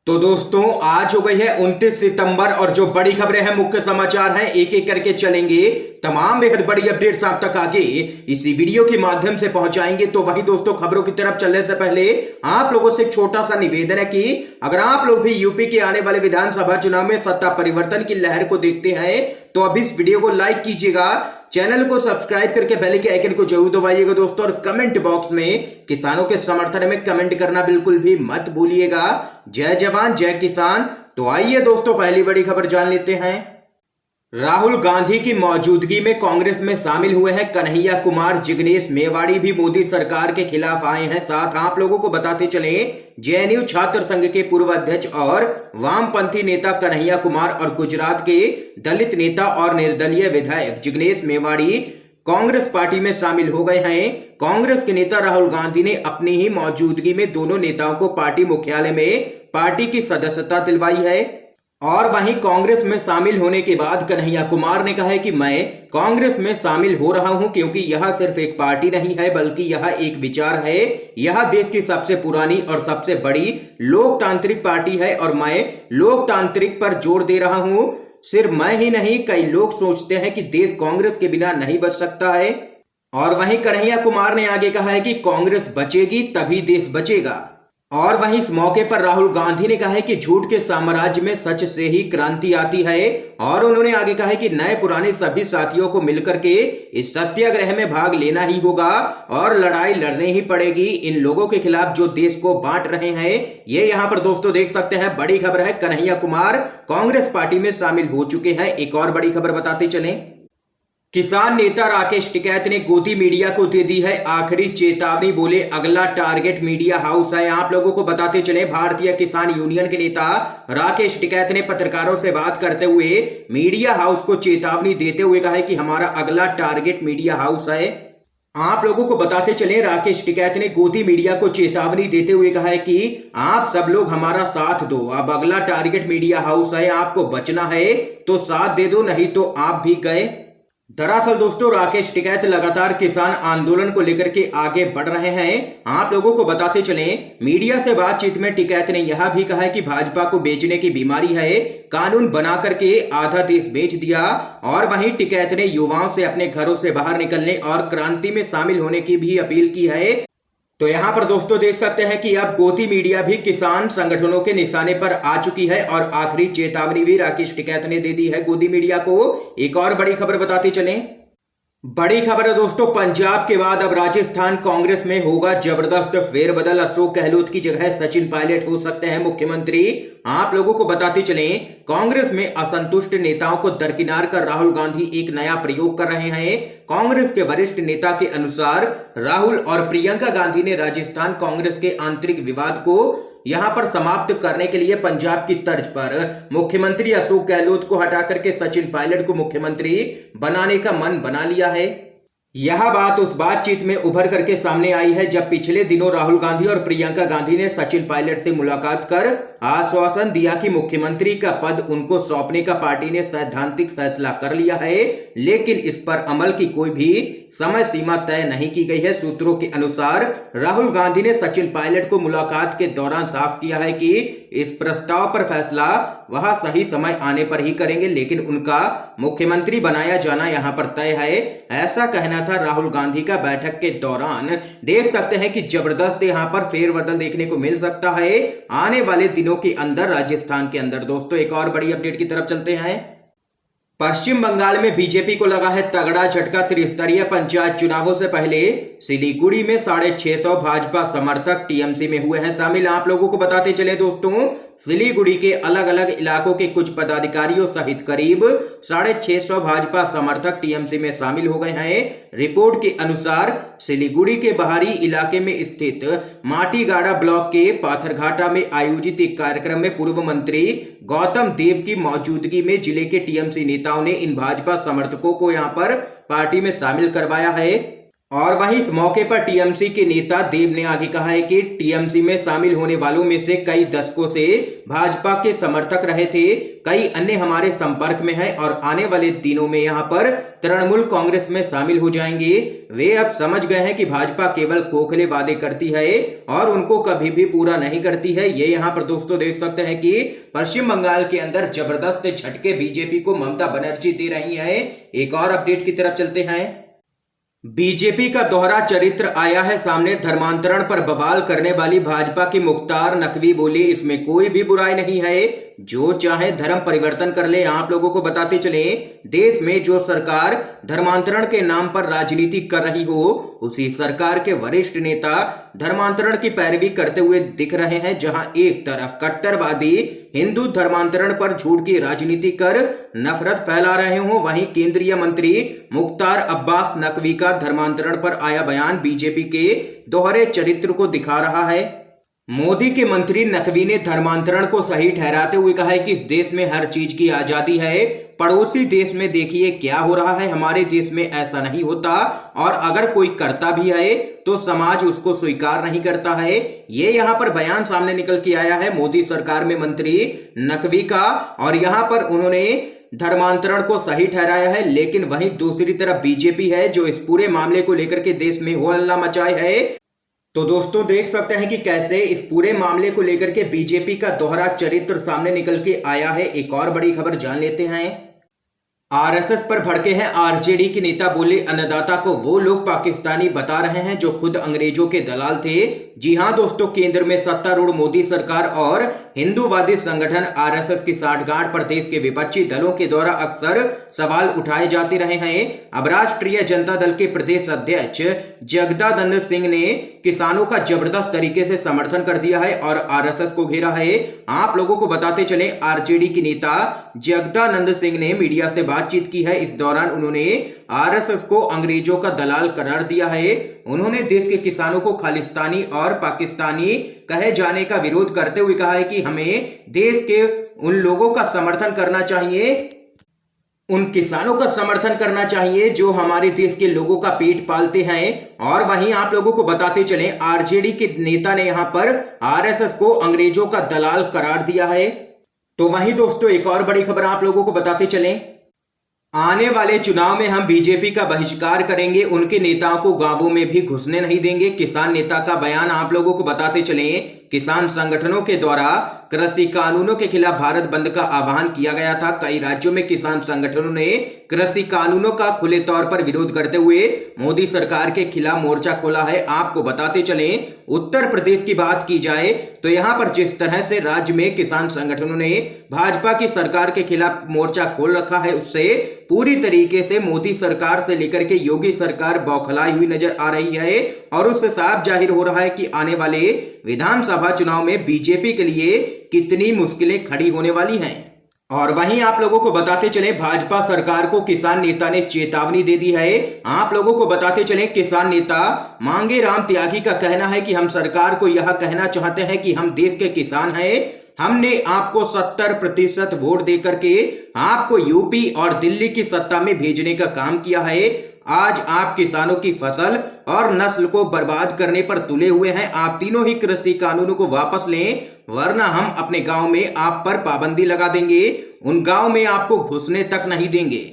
तो दोस्तों आज हो गई है 29 सितंबर और जो बड़ी खबरें हैं, मुख्य समाचार हैं, एक एक करके चलेंगे। तमाम बेहद बड़ी अपडेट्स आप तक आगे इसी वीडियो के माध्यम से पहुंचाएंगे। तो वही दोस्तों, खबरों की तरफ चलने से पहले आप लोगों से एक छोटा सा निवेदन है कि अगर आप लोग भी यूपी के आने वाले विधानसभा चुनाव में सत्ता परिवर्तन की लहर को देखते हैं तो अब इस वीडियो को लाइक कीजिएगा, चैनल को सब्सक्राइब करके बेल के आइकन को जरूर दबाइएगा दोस्तों, और कमेंट बॉक्स में किसानों के समर्थन में कमेंट करना बिल्कुल भी मत भूलिएगा। जय जवान जय किसान। तो आइए दोस्तों, पहली बड़ी खबर जान लेते हैं। राहुल गांधी की मौजूदगी में कांग्रेस में शामिल हुए हैं कन्हैया कुमार। जिग्नेश मेवाड़ी भी मोदी सरकार के खिलाफ आए हैं। साथ आप लोगों को बताते चले, जेएनयू छात्र संघ के पूर्व अध्यक्ष और वामपंथी नेता कन्हैया कुमार और गुजरात के दलित नेता और निर्दलीय विधायक जिग्नेश मेवाड़ी कांग्रेस पार्टी में शामिल हो गए हैं। कांग्रेस के नेता राहुल गांधी ने अपनी ही मौजूदगी में दोनों नेताओं को पार्टी मुख्यालय में पार्टी की सदस्यता दिलवाई है। और वहीं कांग्रेस में शामिल होने के बाद कन्हैया कुमार ने कहा है कि मैं कांग्रेस में शामिल हो रहा हूं क्योंकि यह सिर्फ एक पार्टी नहीं है बल्कि यह एक विचार है। यह देश की सबसे पुरानी और सबसे बड़ी लोकतांत्रिक पार्टी है और मैं लोकतांत्रिक पर जोर दे रहा हूं। सिर्फ मैं ही नहीं, कई लोग सोचते हैं कि देश कांग्रेस के बिना नहीं बच सकता है। और वहीं कन्हैया कुमार ने आगे कहा है कि कांग्रेस बचेगी तभी देश बचेगा। और वहीं इस मौके पर राहुल गांधी ने कहा है कि झूठ के साम्राज्य में सच से ही क्रांति आती है। और उन्होंने आगे कहा है कि नए पुराने सभी साथियों को मिलकर के इस सत्याग्रह में भाग लेना ही होगा और लड़ाई लड़नी ही पड़ेगी इन लोगों के खिलाफ जो देश को बांट रहे हैं। ये यहाँ पर दोस्तों देख सकते हैं, बड़ी खबर है, कन्हैया कुमार कांग्रेस पार्टी में शामिल हो चुके हैं। एक और बड़ी खबर बताते चलें। किसान नेता राकेश टिकैत ने गोदी मीडिया को दे दी है आखिरी चेतावनी। बोले अगला टारगेट मीडिया हाउस है। आप लोगों को बताते चले, भारतीय किसान यूनियन के नेता राकेश टिकैत ने पत्रकारों से बात करते हुए मीडिया हाउस को चेतावनी देते हुए कहा है कि हमारा अगला टारगेट मीडिया हाउस है। आप लोगों को बताते चले, राकेश टिकैत ने गोदी मीडिया को चेतावनी देते हुए कहा है कि आप सब लोग हमारा साथ दो। अब अगला टारगेट मीडिया हाउस है, आपको बचना है तो साथ दे दो, नहीं तो आप भी गए। दरअसल दोस्तों, राकेश टिकैत लगातार किसान आंदोलन को लेकर के आगे बढ़ रहे हैं। आप लोगों को बताते चलें, मीडिया से बातचीत में टिकैत ने यह भी कहा है कि भाजपा को बेचने की बीमारी है, कानून बना करके आधा देश बेच दिया। और वहीं टिकैत ने युवाओं से अपने घरों से बाहर निकलने और क्रांति में शामिल होने की भी अपील की है। तो यहाँ पर दोस्तों देख सकते हैं कि अब गोदी मीडिया भी किसान संगठनों के निशाने पर आ चुकी है और आखिरी चेतावनी भी राकेश टिकैत ने दे दी है गोदी मीडिया को। एक और बड़ी खबर बताते चलें। बड़ी खबर है दोस्तों, पंजाब के बाद अब राजस्थान कांग्रेस में होगा जबरदस्त फेरबदल। अशोक गहलोत की जगह सचिन पायलट हो सकते हैं मुख्यमंत्री। आप लोगों को बताते चलें, कांग्रेस में असंतुष्ट नेताओं को दरकिनार कर राहुल गांधी एक नया प्रयोग कर रहे हैं। कांग्रेस के वरिष्ठ नेता के अनुसार राहुल और प्रियंका गांधी ने राजस्थान कांग्रेस के आंतरिक विवाद को यहां पर समाप्त करने के लिए पंजाब की तर्ज पर मुख्यमंत्री अशोक गहलोत को हटा करके सचिन पायलट को मुख्यमंत्री बनाने का मन बना लिया है। यह बात उस बातचीत में उभर करके सामने आई है जब पिछले दिनों राहुल गांधी और प्रियंका गांधी ने सचिन पायलट से मुलाकात कर आश्वासन दिया कि मुख्यमंत्री का पद उनको सौंपने का पार्टी ने सैद्धांतिक फैसला कर लिया है, लेकिन इस पर अमल की कोई भी समय सीमा तय नहीं की गई है। सूत्रों के अनुसार राहुल गांधी ने सचिन पायलट को मुलाकात के दौरान साफ किया है कि इस प्रस्ताव पर फैसला वह सही समय आने पर ही करेंगे, लेकिन उनका मुख्यमंत्री बनाया जाना यहां पर तय है। ऐसा कहना था राहुल गांधी का बैठक के दौरान। देख सकते हैं कि जबरदस्त यहां पर फेरबदल देखने को मिल सकता है आने वाले दिनों के अंदर राजस्थान के अंदर। दोस्तों एक और बड़ी अपडेट की तरफ चलते हैं। पश्चिम बंगाल में बीजेपी को लगा है तगड़ा झटका। त्रिस्तरीय पंचायत चुनावों से पहले सिलीगुड़ी में 650 भाजपा समर्थक टीएमसी में हुए हैं शामिल। आप लोगों को बताते चले दोस्तों, सिलीगुड़ी के अलग अलग इलाकों के कुछ पदाधिकारियों सहित करीब 650 भाजपा समर्थक टीएमसी में शामिल हो गए हैं। रिपोर्ट के अनुसार सिलीगुड़ी के बाहरी इलाके में स्थित माटीगाड़ा ब्लॉक के पाथरघाटा में आयोजित एक कार्यक्रम में पूर्व मंत्री गौतम देव की मौजूदगी में जिले के टीएमसी नेताओं ने इन भाजपा समर्थकों को यहां पर पार्टी में शामिल करवाया है। और वहीं इस मौके पर टीएमसी के नेता देव ने आगे कहा है कि टीएमसी में शामिल होने वालों में से कई दशकों से भाजपा के समर्थक रहे थे, कई अन्य हमारे संपर्क में हैं और आने वाले दिनों में यहां पर तृणमूल कांग्रेस में शामिल हो जाएंगे। वे अब समझ गए हैं कि भाजपा केवल खोखले वादे करती है और उनको कभी भी पूरा नहीं करती है। ये यहाँ पर दोस्तों देख सकते हैं कि पश्चिम बंगाल के अंदर जबरदस्त झटके बीजेपी को ममता बनर्जी दे रही है। एक और अपडेट की तरफ चलते हैं। बीजेपी का दोहरा चरित्र आया है सामने। धर्मांतरण पर बवाल करने वाली भाजपा के मुख्तार नकवी बोले, इसमें कोई भी बुराई नहीं है, जो चाहे धर्म परिवर्तन कर ले। आप लोगों को बताते चले, देश में जो सरकार धर्मांतरण के नाम पर राजनीति कर रही हो, उसी सरकार के वरिष्ठ नेता धर्मांतरण की पैरवी करते हुए दिख रहे हैं। जहां एक तरफ कट्टरवादी हिंदू धर्मांतरण पर झूठ की राजनीति कर नफरत फैला रहे हो, वहीं केंद्रीय मंत्री मुख्तार अब्बास नकवी का धर्मांतरण पर आया बयान बीजेपी के दोहरे चरित्र को दिखा रहा है। मोदी के मंत्री नकवी ने धर्मांतरण को सही ठहराते हुए कहा है कि इस देश में हर चीज की आजादी है, पड़ोसी देश में देखिए क्या हो रहा है, हमारे देश में ऐसा नहीं होता और अगर कोई करता भी है तो समाज उसको स्वीकार नहीं करता है। ये यहाँ पर बयान सामने निकल के आया है मोदी सरकार में मंत्री नकवी का और यहाँ पर उन्होंने धर्मांतरण को सही ठहराया है। लेकिन वहीं दूसरी तरफ बीजेपी है जो इस पूरे मामले को लेकर के देश में हो हल्ला मचाए है। तो दोस्तों देख सकते हैं कि कैसे इस पूरे मामले को लेकर के बीजेपी का दोहरा चरित्र सामने निकल के आया है। एक और बड़ी खबर जान लेते हैं। आरएसएस पर भड़के हैं आरजेडी के नेता, बोले अन्नदाता को वो लोग पाकिस्तानी बता रहे हैं जो खुद अंग्रेजों के दलाल थे। जी हां दोस्तों, केंद्र में सत्तारूढ़ मोदी सरकार और हिंदूवादी संगठन आरएसएस की साठगांठ पर देश के विपक्षी दलों के द्वारा अक्सर सवाल उठाए जाते रहे हैं। अब राष्ट्रीय जनता दल के प्रदेश अध्यक्ष जगदानंद सिंह ने किसानों का जबरदस्त तरीके से समर्थन कर दिया है और आरएसएस को घेरा है। आप लोगों को बताते चले, आरजेडी के नेता जगदानंद सिंह ने मीडिया से बातचीत की है। इस दौरान उन्होंने आरएसएस को अंग्रेजों का दलाल करार दिया है। उन्होंने देश के किसानों को खालिस्तानी और पाकिस्तानी कहे जाने का विरोध करते हुए कहा है कि हमें देश के उन लोगों का समर्थन करना चाहिए, उन किसानों का समर्थन करना चाहिए जो हमारे देश के लोगों का पेट पालते हैं। और वहीं आप लोगों को बताते चले, आरजेडी के नेता ने यहां पर आरएसएस को अंग्रेजों का दलाल करार दिया है। तो वहीं दोस्तों एक और बड़ी खबर आप लोगों को बताते चलें, आने वाले चुनाव में हम बीजेपी का बहिष्कार करेंगे, उनके नेताओं को गांवों में भी घुसने नहीं देंगे। किसान नेता का बयान आप लोगों को बताते चलें। किसान संगठनों के द्वारा कृषि कानूनों के खिलाफ भारत बंद का आह्वान किया गया था। कई राज्यों में किसान संगठनों ने कृषि कानूनों का खुले तौर पर विरोध करते हुए मोदी सरकार के खिलाफ मोर्चा खोला है। आपको बताते चलें, उत्तर प्रदेश की बात की जाए तो यहां पर जिस तरह से राज्य में किसान संगठनों ने भाजपा की सरकार के खिलाफ मोर्चा खोल रखा है, उससे पूरी तरीके से मोदी सरकार से लेकर के योगी सरकार बौखलाई हुई नजर आ रही है और उससे साफ जाहिर हो रहा है कि आने वाले विधानसभा चुनाव में बीजेपी के लिए कितनी मुश्किलें खड़ी होने वाली हैं। और वहीं आप लोगों को बताते चलें, भाजपा सरकार को किसान नेता ने चेतावनी दे दी है। आप लोगों को बताते चलें, किसान नेता मांगे राम त्यागी का कहना है कि हम सरकार को यह कहना चाहते हैं कि हम देश के किसान हैं, हमने आपको 70% वोट देकर के आपको यूपी और दिल्ली की सत्ता में भेजने का काम किया है। आज आप किसानों की फसल और नस्ल को बर्बाद करने पर तुले हुए हैं। आप तीनों ही कृषि कानूनों को वापस लें, वरना हम अपने गांव में आप पर पाबंदी लगा देंगे, उन गांव में आपको घुसने तक नहीं देंगे।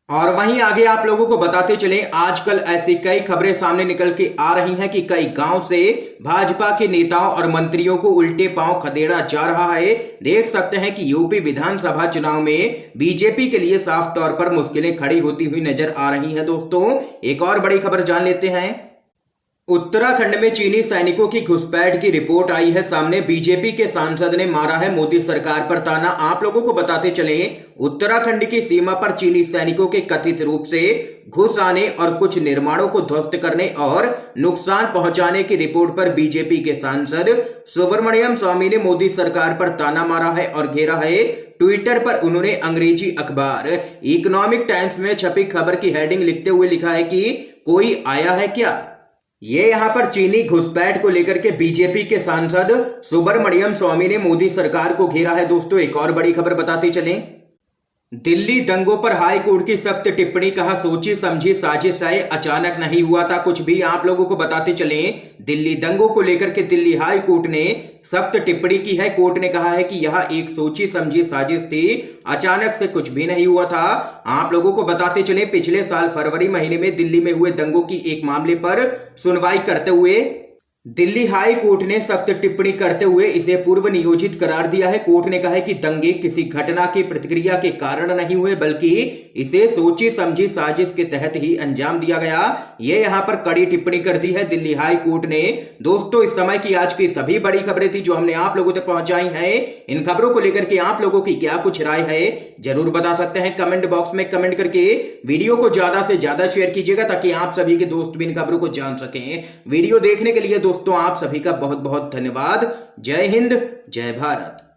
और वहीं आगे आप लोगों को बताते चलें, आजकल ऐसी कई खबरें सामने निकल के आ रही हैं कि कई गांव से भाजपा के नेताओं और मंत्रियों को उल्टे पांव खदेड़ा जा रहा है। देख सकते हैं कि यूपी विधानसभा चुनाव में बीजेपी के लिए साफ तौर पर मुश्किलें खड़ी होती हुई नजर आ रही हैं। दोस्तों एक और बड़ी खबर जान लेते हैं। उत्तराखंड में चीनी सैनिकों की घुसपैठ की रिपोर्ट आई है सामने। बीजेपी के सांसद ने मारा है मोदी सरकार पर ताना। आप लोगों को बताते चले, उत्तराखंड की सीमा पर चीनी सैनिकों के कथित रूप से घुस आने और कुछ निर्माणों को ध्वस्त करने और नुकसान पहुंचाने की रिपोर्ट पर बीजेपी के सांसद सुब्रमण्यम स्वामी ने मोदी सरकार पर ताना मारा है और घेरा है। ट्विटर पर उन्होंने अंग्रेजी अखबार इकोनॉमिक टाइम्स में छपी खबर की हेडिंग लिखते हुए लिखा है कि कोई आया है क्या। ये यहां पर चीनी घुसपैठ को लेकर के बीजेपी के सांसद सुब्रमण्यम स्वामी ने मोदी सरकार को घेरा है। दोस्तों एक और बड़ी खबर बताते चलें, दिल्ली दंगों पर हाई कोर्ट की सख्त टिप्पणी, कहा सोची समझी साजिश है, अचानक नहीं हुआ था कुछ भी। आप लोगों को बताते चले, दिल्ली दंगों को लेकर के दिल्ली हाई कोर्ट ने सख्त टिप्पणी की है। कोर्ट ने कहा है कि यह एक सोची समझी साजिश थी, अचानक से कुछ भी नहीं हुआ था। आप लोगों को बताते चले, पिछले साल फरवरी महीने में दिल्ली में हुए दंगों की एक मामले पर सुनवाई करते हुए दिल्ली हाई कोर्ट ने सख्त टिप्पणी करते हुए इसे पूर्व नियोजित करार दिया है। कोर्ट ने कहा है कि दंगे किसी घटना की प्रतिक्रिया के कारण नहीं हुए, बल्कि इसे सोची समझी साजिश के तहत ही अंजाम दिया गया। ये यहां पर कड़ी टिप्पणी कर दी है दिल्ली हाई कोर्ट ने। दोस्तों, इस समय की आज की सभी बड़ी खबरें थी जो हमने आप लोगों तक पहुंचाई हैं। इन खबरों को लेकर के आप लोगों की क्या कुछ राय है, जरूर बता सकते हैं कमेंट बॉक्स में कमेंट करके। वीडियो को ज्यादा से ज्यादा शेयर कीजिएगा ताकि आप सभी के दोस्त भी इन खबरों को जान सकें। वीडियो देखने के लिए दोस्तों आप सभी का बहुत बहुत धन्यवाद। जय हिंद, जय भारत।